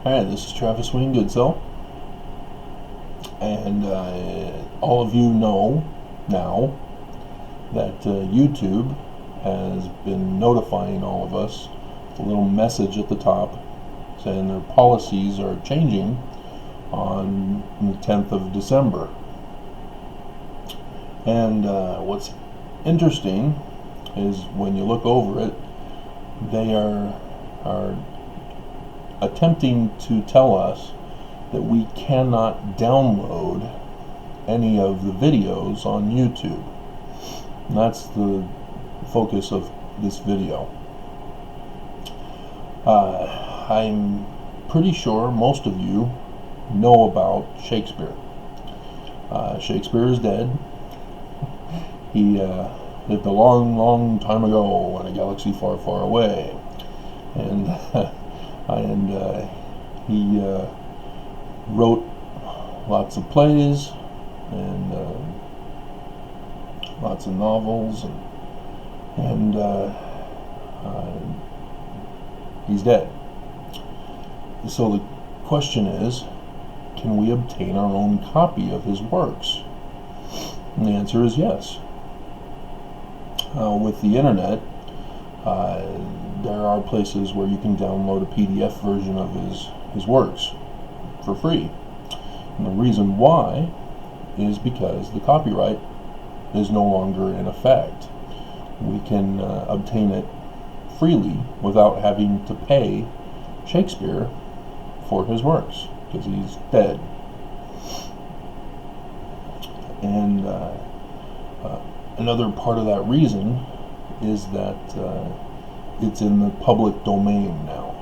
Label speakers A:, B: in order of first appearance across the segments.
A: Hi, this is Travis Wayne Goodsell, and all of you know now that YouTube has been notifying all of us with a little message at the top saying their policies are changing on the 10th of December. And what's interesting is when you look over it, they are attempting to tell us that we cannot download any of the videos on YouTube. And that's the focus of this video. I'm pretty sure most of you know about Shakespeare. Shakespeare is dead. He lived a long, long time ago in a galaxy far, far away. And he wrote lots of plays and lots of novels, and he's dead. So the question is, can we obtain our own copy of his works? And the answer is yes. With the internet, there are places where you can download a PDF version of his works for free. And the reason why is because the copyright is no longer in effect. We can obtain it freely without having to pay Shakespeare for his works, because he's dead. And another part of that reason is that it's in the public domain now,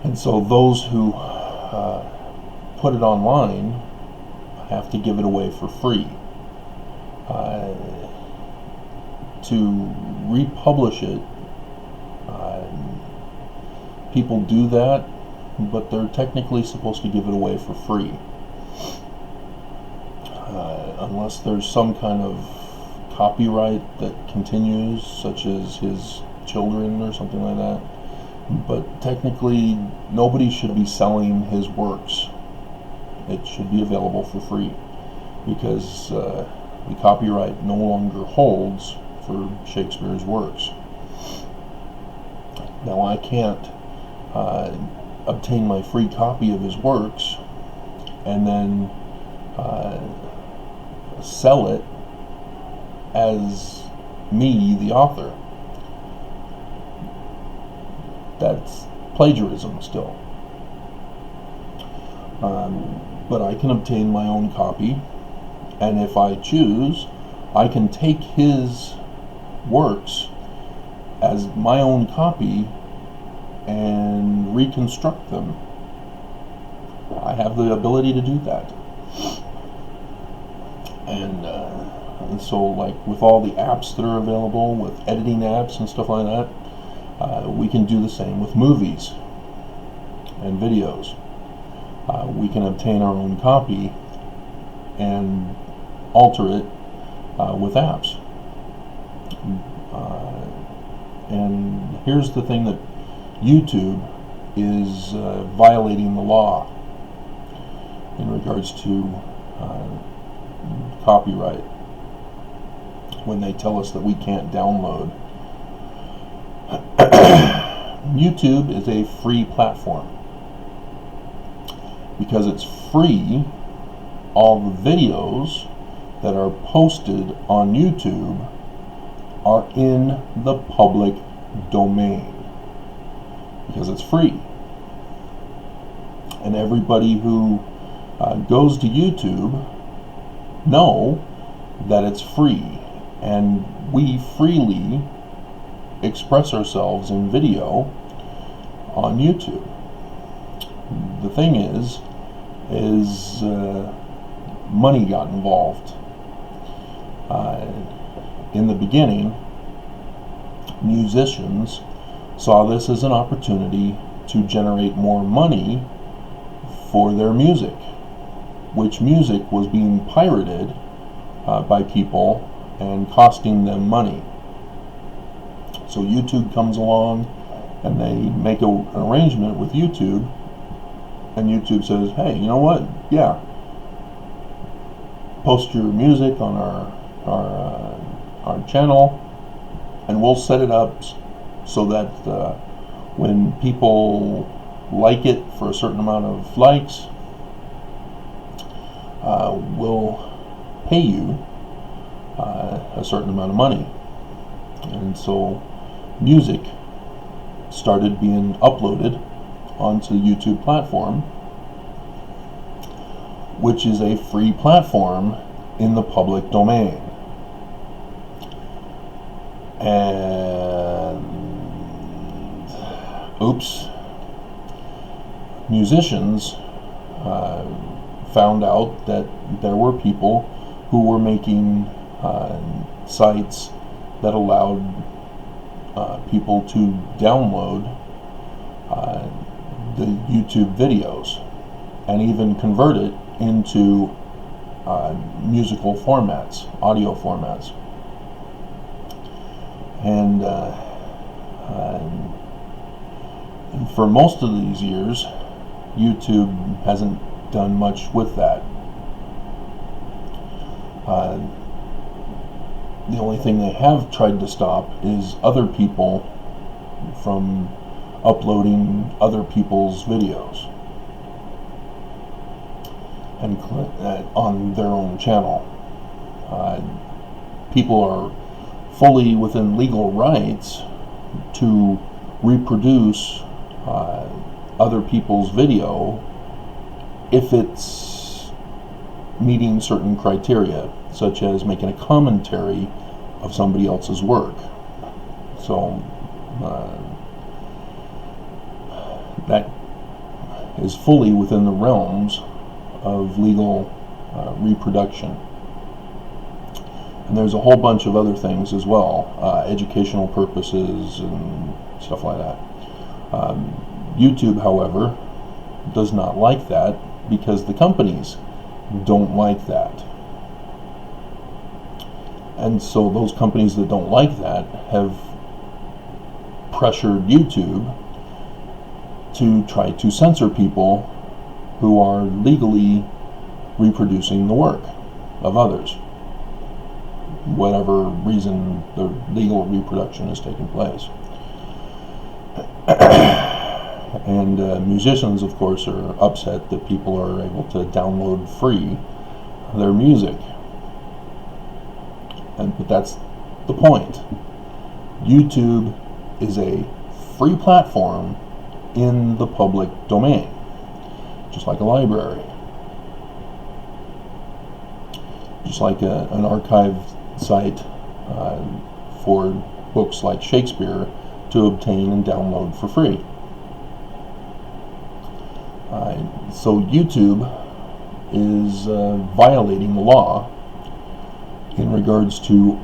A: and so those who put it online have to give it away for free. To republish it, people do that, but they're technically supposed to give it away for free, unless there's some kind of copyright that continues, such as his children or something like that. But technically, nobody should be selling his works. It should be available for free, because the copyright no longer holds for Shakespeare's works. Now, I can't obtain my free copy of his works and then sell it as me, the author. That's plagiarism still. But I can obtain my own copy, and if I choose, I can take his works as my own copy and reconstruct them. I have the ability to do that. And so, like with all the apps that are available, with editing apps and stuff like that, we can do the same with movies and videos. We can obtain our own copy and alter it with apps. And here's the thing that YouTube is violating the law in regards to copyright when they tell us that we can't download. YouTube is a free platform. Because it's free, all the videos that are posted on YouTube are in the public domain, because it's free. And everybody who goes to YouTube know that it's free, and we freely express ourselves in video on YouTube. The thing is money got involved. In the beginning, musicians saw this as an opportunity to generate more money for their music, which music was being pirated by people and costing them money. So YouTube comes along and they make an arrangement with YouTube, and YouTube says, hey, you know what, yeah, post your music on our channel, and we'll set it up so that when people like it for a certain amount of likes, we'll pay you a certain amount of money. And so music started being uploaded onto the YouTube platform, which is a free platform in the public domain. And musicians found out that there were people who were making sites that allowed people to download the YouTube videos and even convert it into musical formats, audio formats. And for most of these years, YouTube hasn't done much with that. The only thing they have tried to stop is other people from uploading other people's videos and on their own channel. People are fully within legal rights to reproduce other people's video if it's meeting certain criteria, such as making a commentary of somebody else's work. So that is fully within the realms of legal reproduction. And there's a whole bunch of other things as well, educational purposes and stuff like that. YouTube, however, does not like that because the companies don't like that. And so those companies that don't like that have pressured YouTube to try to censor people who are legally reproducing the work of others, whatever reason the legal reproduction is taking place. And musicians, of course, are upset that people are able to download free their music. But that's the point. YouTube is a free platform in the public domain, just like a library, just like an archived site for books like Shakespeare to obtain and download for free. So YouTube is violating the law in regards to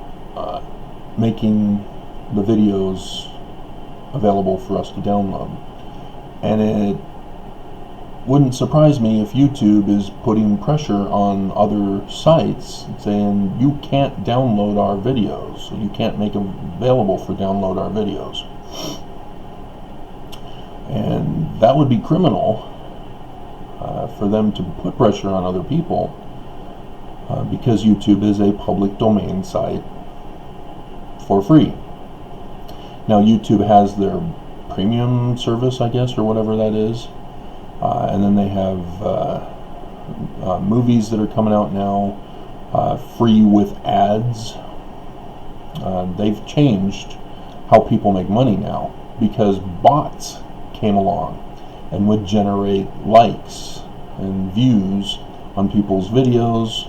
A: making the videos available for us to download. And it wouldn't surprise me if YouTube is putting pressure on other sites saying you can't download our videos, so you can't make them available for download our videos. And that would be criminal for them to put pressure on other people because YouTube is a public domain site for free. Now YouTube has their premium service, I guess, or whatever that is. And then they have movies that are coming out now free with ads. They've changed how people make money now because bots came along and would generate likes and views on people's videos,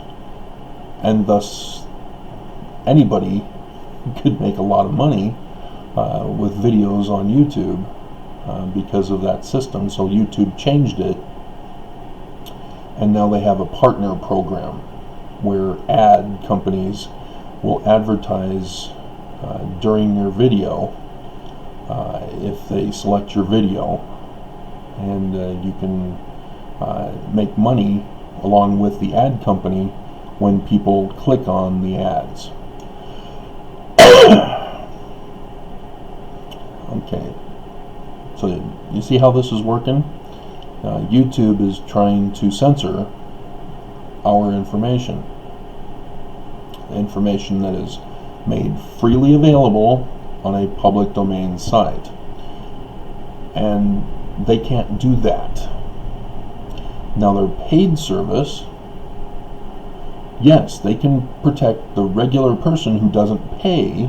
A: and thus anybody could make a lot of money with videos on YouTube because of that system. So YouTube changed it, and now they have a partner program where ad companies will advertise during your video if they select your video, and you can make money along with the ad company when people click on the ads. Okay. You see how this is working? YouTube is trying to censor our information that is made freely available on a public domain site. And they can't do that. Now, their paid service, yes, they can protect the regular person who doesn't pay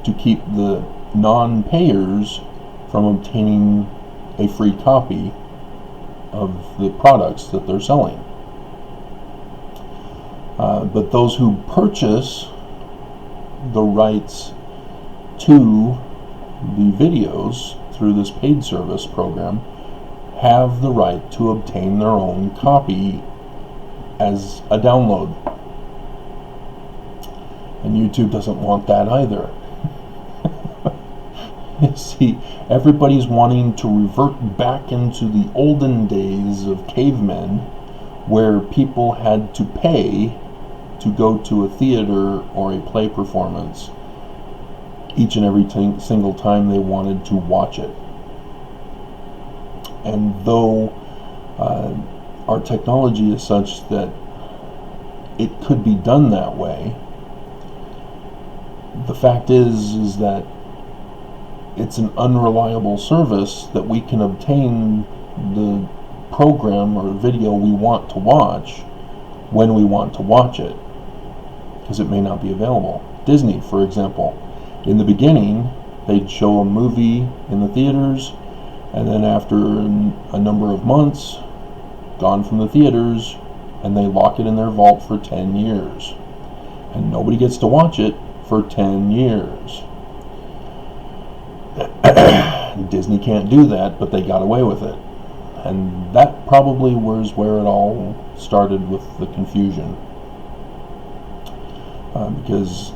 A: to keep the non-payers from obtaining a free copy of the products that they're selling. But those who purchase the rights to the videos through this paid service program have the right to obtain their own copy as a download. And YouTube doesn't want that either. You see, everybody's wanting to revert back into the olden days of cavemen, where people had to pay to go to a theater or a play performance each and every single time they wanted to watch it. And though our technology is such that it could be done that way, the fact is that it's an unreliable service that we can obtain the program or video we want to watch when we want to watch it, because it may not be available. Disney, for example, in the beginning, they'd show a movie in the theaters, and then after a number of months, gone from the theaters, and they lock it in their vault for 10 years. And nobody gets to watch it for 10 years. Disney can't do that, but they got away with it. And that probably was where it all started with the confusion. Because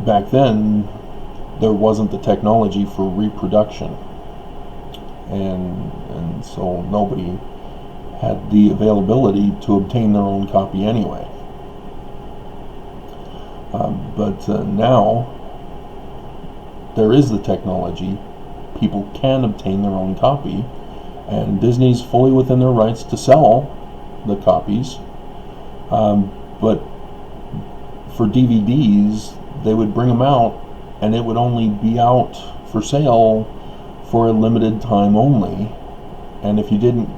A: back then, there wasn't the technology for reproduction. And so nobody had the availability to obtain their own copy anyway. But now, there is the technology. People can obtain their own copy, and Disney's fully within their rights to sell the copies. But for DVDs, they would bring them out, and it would only be out for sale for a limited time only. And if you didn't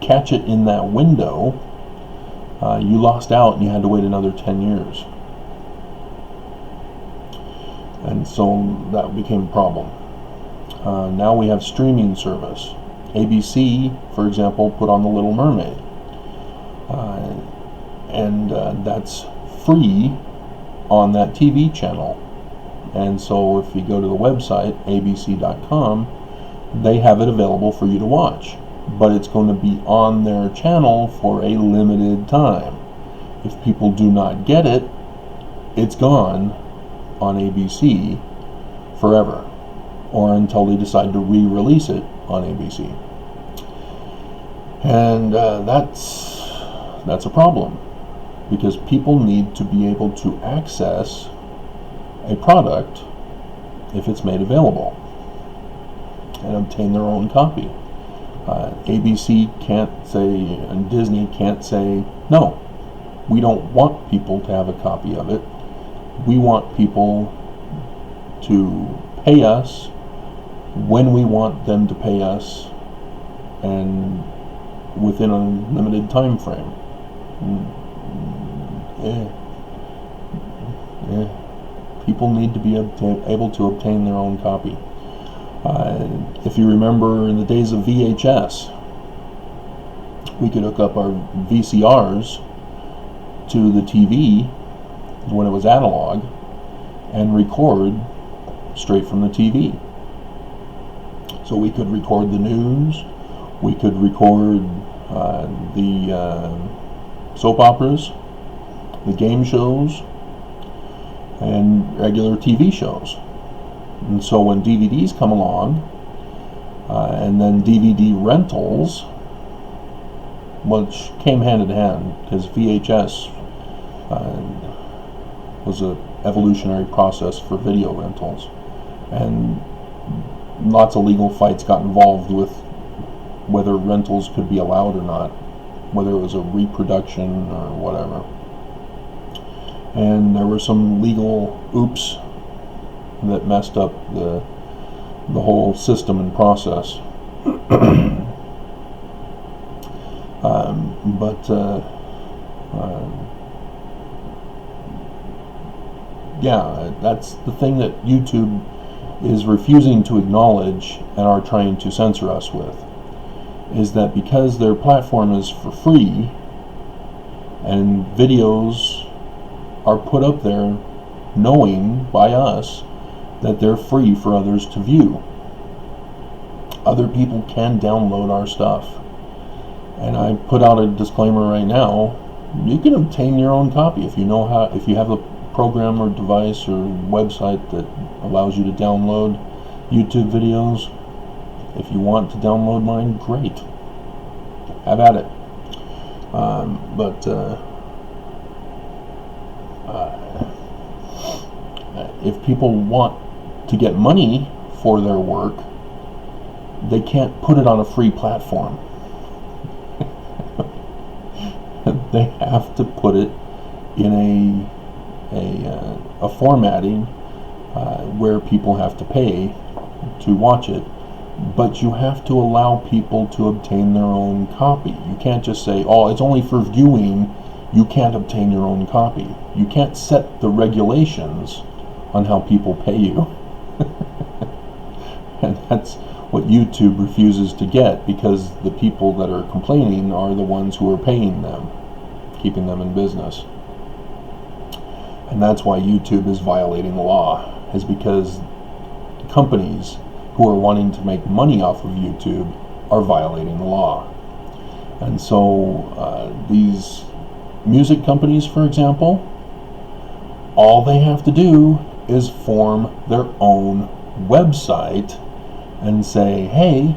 A: catch it in that window, you lost out and you had to wait another 10 years. And so that became a problem. Now we have streaming service. ABC, for example, put on The Little Mermaid. And that's free on that TV channel. And so if you go to the website, abc.com, they have it available for you to watch. But it's going to be on their channel for a limited time. If people do not get it, it's gone on ABC forever, or until they decide to re-release it on ABC. And that's a problem, because people need to be able to access a product if it's made available and obtain their own copy. ABC can't say, and Disney can't say, no, we don't want people to have a copy of it. We want people to pay us when we want them to pay us, and within a limited time frame. People need to be able to obtain their own copy. If you remember, in the days of VHS, we could hook up our VCRs to the TV when it was analog and record straight from the TV. So we could record the news, we could record the soap operas, the game shows, and regular TV shows. And so when DVDs come along, and then DVD rentals, which came hand in hand, because VHS was an evolutionary process for video rentals, and lots of legal fights got involved with whether rentals could be allowed or not, whether it was a reproduction or whatever. And there were some legal oops that messed up the whole system and process. Yeah, that's the thing that YouTube is refusing to acknowledge and are trying to censor us with, is that because their platform is for free and videos are put up there knowing by us that they're free for others to view. Other people can download our stuff. And I put out a disclaimer right now, you can obtain your own copy if you know how, if you have a program or device or website that allows you to download YouTube videos. If you want to download mine, great. Have at it. If people want to get money for their work, they can't put it on a free platform. They have to put it in a formatting where people have to pay to watch it. But you have to allow people to obtain their own copy. You can't just say, oh, it's only for viewing, you can't obtain your own copy. You can't set the regulations on how people pay you. And that's what YouTube refuses to get, because the people that are complaining are the ones who are paying them, keeping them in business. And that's why YouTube is violating the law, is because companies who are wanting to make money off of YouTube are violating the law. And so these music companies, for example, all they have to do is form their own website and say, hey,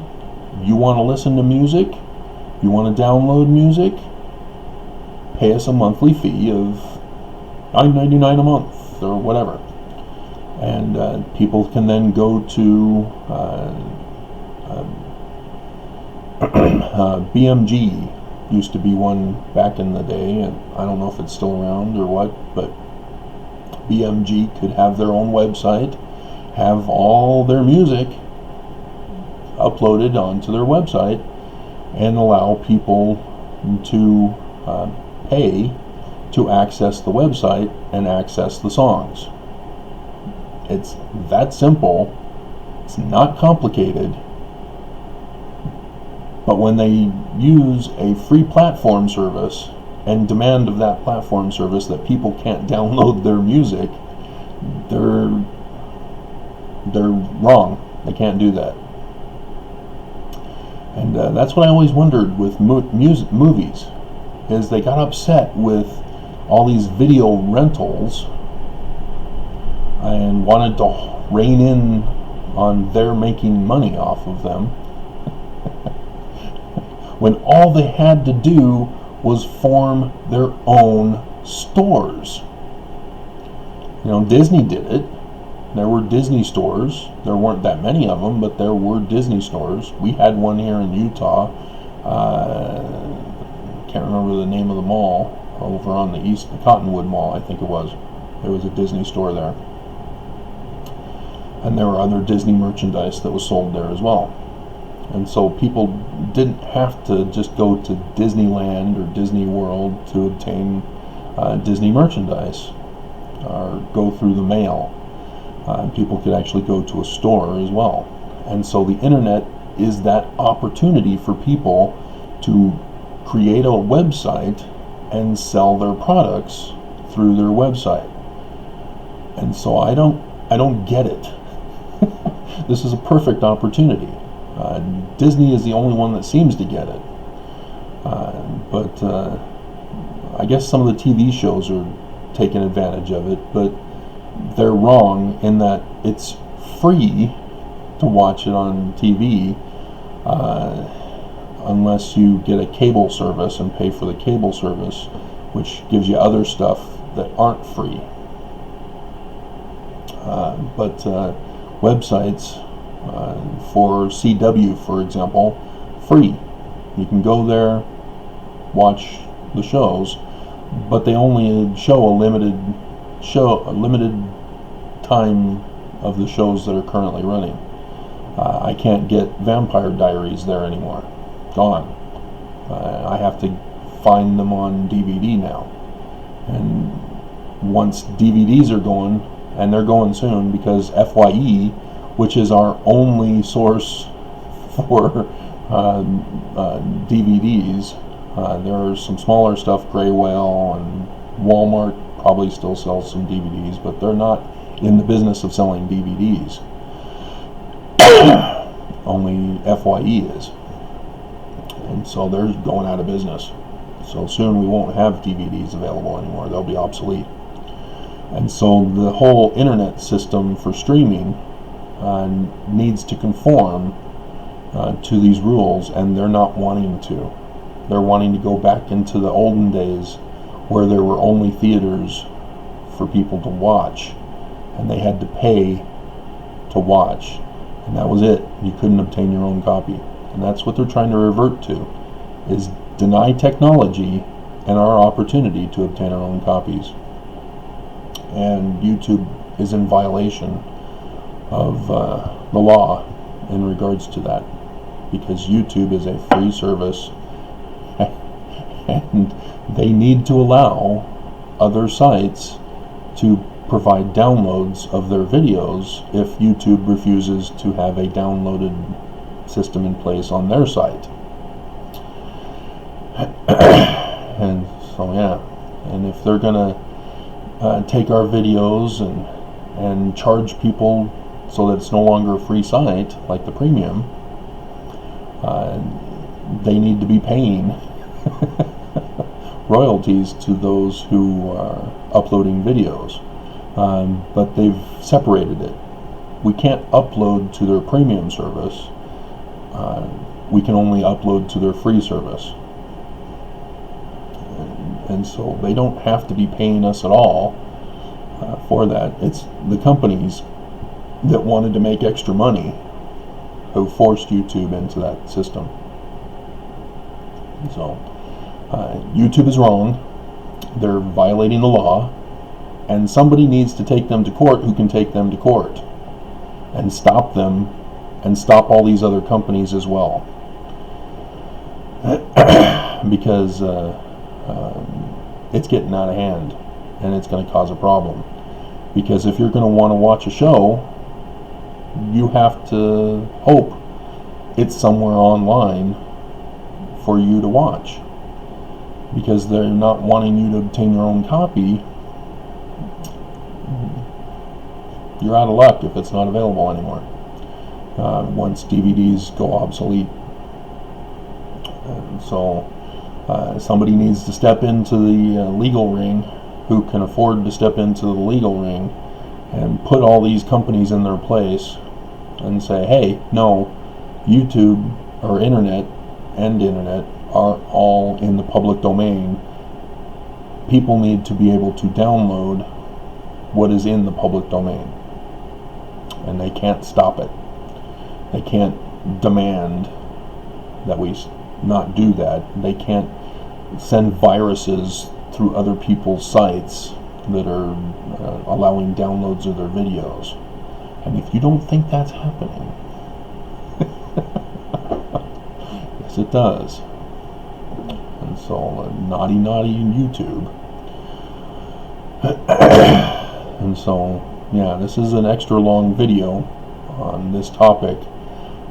A: you want to listen to music? You want to download music? Pay us a monthly fee of $9.99 a month or whatever. And people can then go to BMG used to be one back in the day, and I don't know if it's still around or what, but BMG could have their own website, have all their music uploaded onto their website, and allow people to pay to access the website and access the songs. It's that simple. It's not complicated. But when they use a free platform service and demand of that platform service that people can't download their music, they're wrong. They can't do that. And that's what I always wondered with movies, is they got upset with all these video rentals and wanted to rein in on their making money off of them, when all they had to do was form their own stores. You know, Disney did it. There were Disney stores. There weren't that many of them, but there were Disney stores. We had one here in Utah. Can't remember the name of the mall, over on the east, the Cottonwood Mall, I think it was. There was a Disney store there. And there were other Disney merchandise that was sold there as well. And so people didn't have to just go to Disneyland or Disney World to obtain Disney merchandise or go through the mail. People could actually go to a store as well. And so the internet is that opportunity for people to create a website and sell their products through their website. And so I don't get it. This is a perfect opportunity. Disney is the only one that seems to get it. But I guess some of the TV shows are taking advantage of it, but they're wrong in that it's free to watch it on TV unless you get a cable service and pay for the cable service, which gives you other stuff that aren't free. But websites for CW, for example, free. You can go there, watch the shows, but they only show a limited time of the shows that are currently running. I can't get Vampire Diaries there anymore. Gone. I have to find them on DVD now. And once DVDs are going, and they're going soon, because FYE, which is our only source for DVDs, there are some smaller stuff, Grey Whale, and Walmart probably still sells some DVDs, but they're not in the business of selling DVDs. Only FYE is. And so they're going out of business. So soon we won't have DVDs available anymore. They'll be obsolete. And so the whole internet system for streaming needs to conform to these rules, and they're not wanting to. They're wanting to go back into the olden days where there were only theaters for people to watch, and they had to pay to watch, and that was it. You couldn't obtain your own copy. And that's what they're trying to revert to, is deny technology and our opportunity to obtain our own copies. And YouTube is in violation of the law in regards to that, because YouTube is a free service and they need to allow other sites to provide downloads of their videos if YouTube refuses to have a downloaded system in place on their site. And so yeah, and if they're gonna take our videos and charge people so that it's no longer a free site like the premium, they need to be paying royalties to those who are uploading videos, but they've separated it. We can't upload to their premium service. We can only upload to their free service, and so they don't have to be paying us at all for that. It's the companies that wanted to make extra money who forced YouTube into that system. So YouTube is wrong. They're violating the law, and somebody needs to take them to court who can take them to court and stop them and stop all these other companies as well. Because it's getting out of hand, and it's going to cause a problem. Because if you're going to want to watch a show, you have to hope it's somewhere online for you to watch. Because they're not wanting you to obtain your own copy, you're out of luck if it's not available anymore. Once DVDs go obsolete. And so somebody needs to step into the legal ring, who can afford to step into the legal ring and put all these companies in their place and say, hey, no, YouTube or internet are all in the public domain. People need to be able to download what is in the public domain, and they can't stop it. They can't demand that we not do that. They can't send viruses through other people's sites that are allowing downloads of their videos. And if you don't think that's happening, yes it does. And so naughty in YouTube. And so yeah, this is an extra long video on this topic,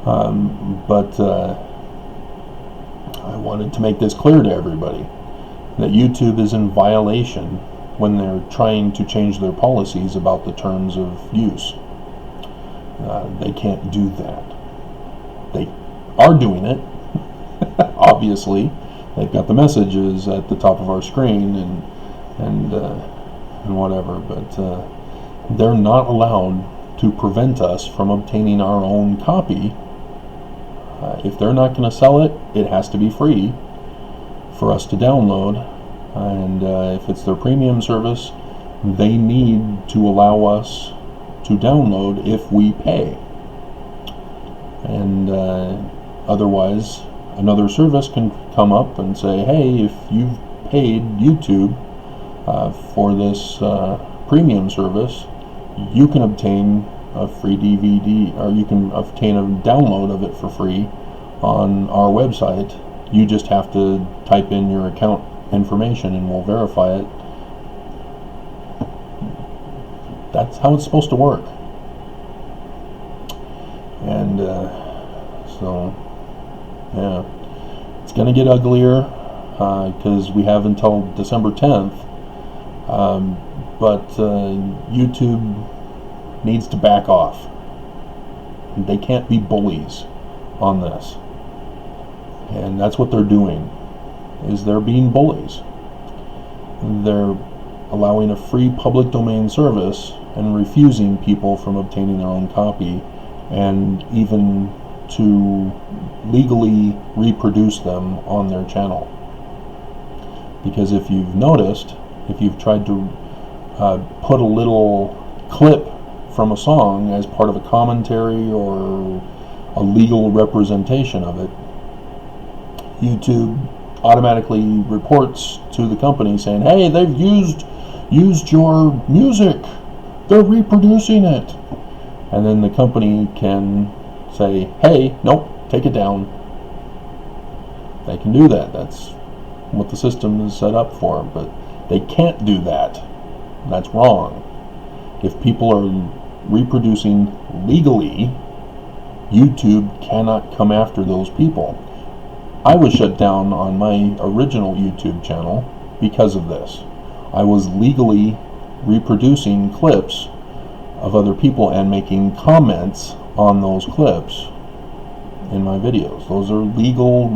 A: but I wanted to make this clear to everybody that YouTube is in violation when they're trying to change their policies about the terms of use. They can't do that. They are doing it. Obviously, they've got the messages at the top of our screen and whatever, but they're not allowed to prevent us from obtaining our own copy. If they're not going to sell it, it has to be free for us to download. And if it's their premium service, they need to allow us to download if we pay. And otherwise, another service can come up and say, hey, if you've paid YouTube for this premium service, you can obtain a free DVD, or you can obtain a download of it for free on our website. You just have to type in your account information and we'll verify it. That's how it's supposed to work. And so, yeah, it's going to get uglier because we have until December 10th. But YouTube needs to back off. They can't be bullies on this. And that's what they're doing, is they're being bullies. They're allowing a free public domain service and refusing people from obtaining their own copy, and even to legally reproduce them on their channel. Because if you've noticed, if you've tried to put a little clip from a song as part of a commentary or a legal representation of it, YouTube automatically reports to the company saying, hey, they've used your music, they're reproducing it. And then the company can say, hey, nope, take it down. They can do that. That's what the system is set up for. But they can't do that. That's wrong. If people are reproducing legally, YouTube cannot come after those people. I was shut down on my original YouTube channel because of this. I was legally reproducing clips of other people and making comments on those clips in my videos. Those are legal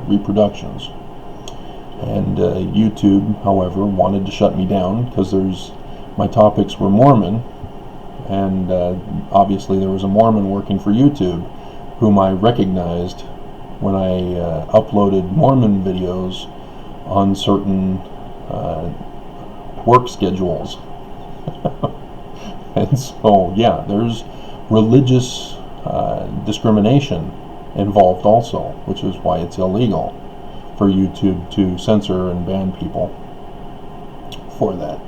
A: reproductions. And YouTube, however, wanted to shut me down because my topics were Mormon, and obviously there was a Mormon working for YouTube whom I recognized when I uploaded Mormon videos on certain work schedules. And so, yeah, there's religious discrimination involved also, which is why it's illegal for YouTube to censor and ban people for that.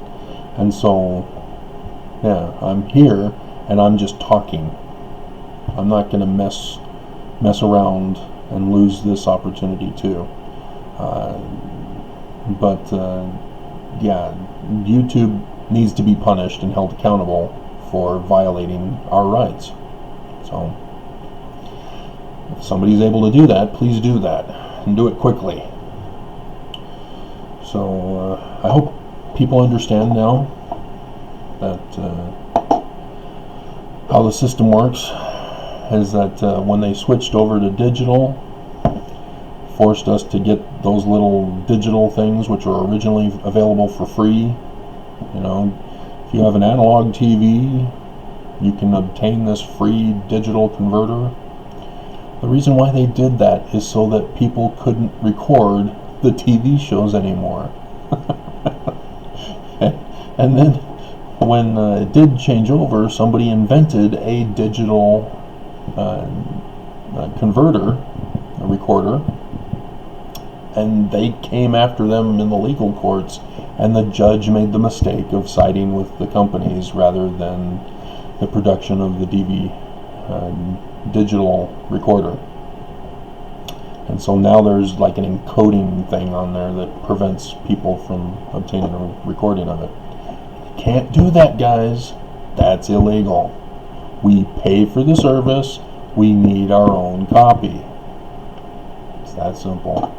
A: And so, yeah, I'm here and I'm just talking. I'm not going to mess around and lose this opportunity too. Yeah, YouTube needs to be punished and held accountable for violating our rights. So, if somebody's able to do that, please do that, and do it quickly. So, I hope people understand now that how the system works is that when they switched over to digital, forced us to get those little digital things which were originally available for free. You know, if you have an analog TV, you can obtain this free digital converter. The reason why they did that is so that people couldn't record the TV shows anymore. And then when it did change over, somebody invented a digital converter, a recorder, and they came after them in the legal courts, and the judge made the mistake of siding with the companies rather than the production of the digital recorder. And so now there's like an encoding thing on there that prevents people from obtaining a recording of it. You can't do that, guys. That's illegal. We pay for the service. We need our own copy. It's that simple.